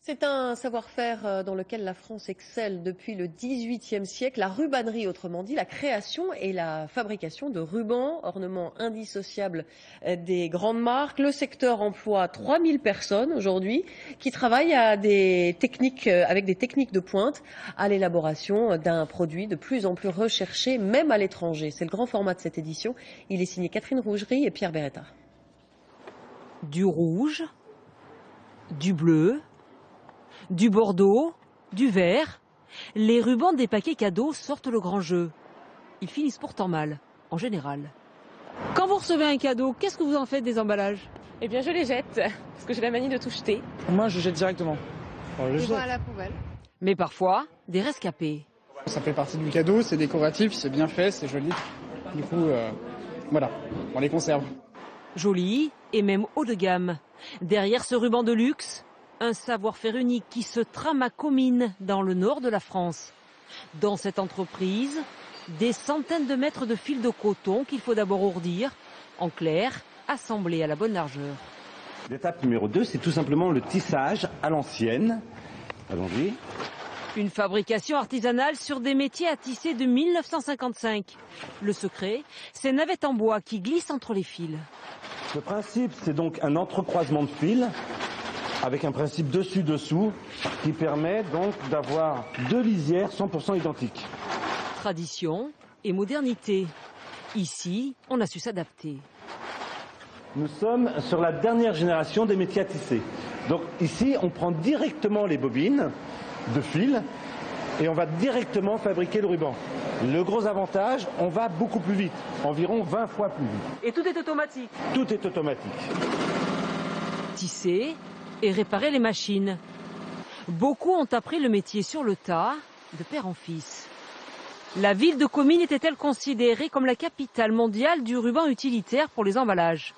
C'est un savoir-faire dans lequel la France excelle depuis le XVIIIe siècle, la rubannerie autrement dit, la création et la fabrication de rubans, ornements indissociables des grandes marques. Le secteur emploie 3000 personnes aujourd'hui qui travaillent avec des techniques de pointe à l'élaboration d'un produit de plus en plus recherché, même à l'étranger. C'est le grand format de cette édition. Il est signé Catherine Rougerie et Pierre Beretta. Du rouge, du bleu, du bordeaux, du vert. Les rubans des paquets cadeaux sortent le grand jeu. Ils finissent pourtant mal, en général. Quand vous recevez un cadeau, qu'est-ce que vous en faites des emballages? Eh bien, je les jette, parce que j'ai la manie de tout jeter. Moi, je jette directement. Je vais à la poubelle. Mais parfois, des rescapés. Ça fait partie du cadeau, c'est décoratif, c'est bien fait, c'est joli. Du coup, voilà, on les conserve. Joli et même haut de gamme. Derrière ce ruban de luxe, un savoir-faire unique qui se trame à Comines, dans le nord de la France. Dans cette entreprise, des centaines de mètres de fil de coton qu'il faut d'abord ourdir, en clair, assemblés à la bonne largeur. L'étape numéro 2, c'est tout simplement le tissage à l'ancienne. Allons-y. Une fabrication artisanale sur des métiers à tisser de 1955. Le secret, ces navettes en bois qui glissent entre les fils. Le principe, c'est donc un entrecroisement de fils avec un principe dessus-dessous qui permet donc d'avoir deux lisières 100% identiques. Tradition et modernité. Ici, on a su s'adapter. Nous sommes sur la dernière génération des métiers à tisser. Donc ici, on prend directement les bobines de fil et on va directement fabriquer le ruban. Le gros avantage, on va beaucoup plus vite, environ 20 fois plus vite. Et tout est automatique. Tout est automatique. Tisser et réparer les machines. Beaucoup ont appris le métier sur le tas, de père en fils. La ville de Comines était-elle considérée comme la capitale mondiale du ruban utilitaire pour les emballages?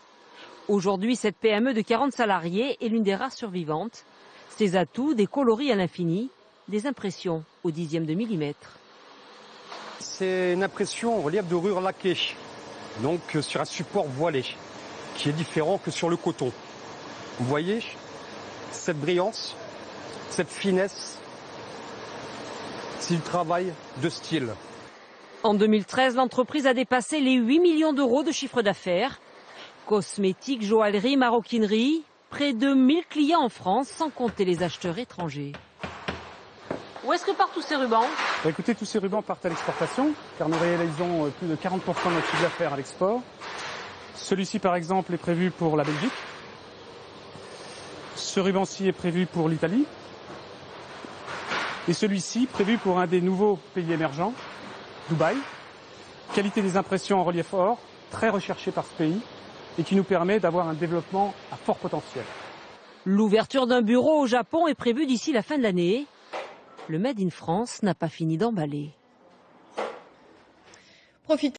Aujourd'hui, cette PME de 40 salariés est l'une des rares survivantes. Ses atouts, des coloris à l'infini, des impressions au dixième de millimètre. C'est une impression en relief de rure laquée, donc sur un support voilé, qui est différent que sur le coton. Vous voyez cette brillance, cette finesse, c'est du travail de style. En 2013, l'entreprise a dépassé les 8 millions d'euros de chiffre d'affaires. Cosmétiques, joaillerie, maroquinerie, près de 1000 clients en France, sans compter les acheteurs étrangers. Où est-ce que partent tous ces rubans? Écoutez, tous ces rubans partent à l'exportation, car nous réalisons plus de 40% de notre chiffre d'affaires à l'export. Celui-ci, par exemple, est prévu pour la Belgique. Ce ruban-ci est prévu pour l'Italie. Et celui-ci, prévu pour un des nouveaux pays émergents, Dubaï. Qualité des impressions en relief or, très recherchée par ce pays, et qui nous permet d'avoir un développement à fort potentiel. L'ouverture d'un bureau au Japon est prévue d'ici la fin de l'année. Le Made in France n'a pas fini d'emballer. Profitez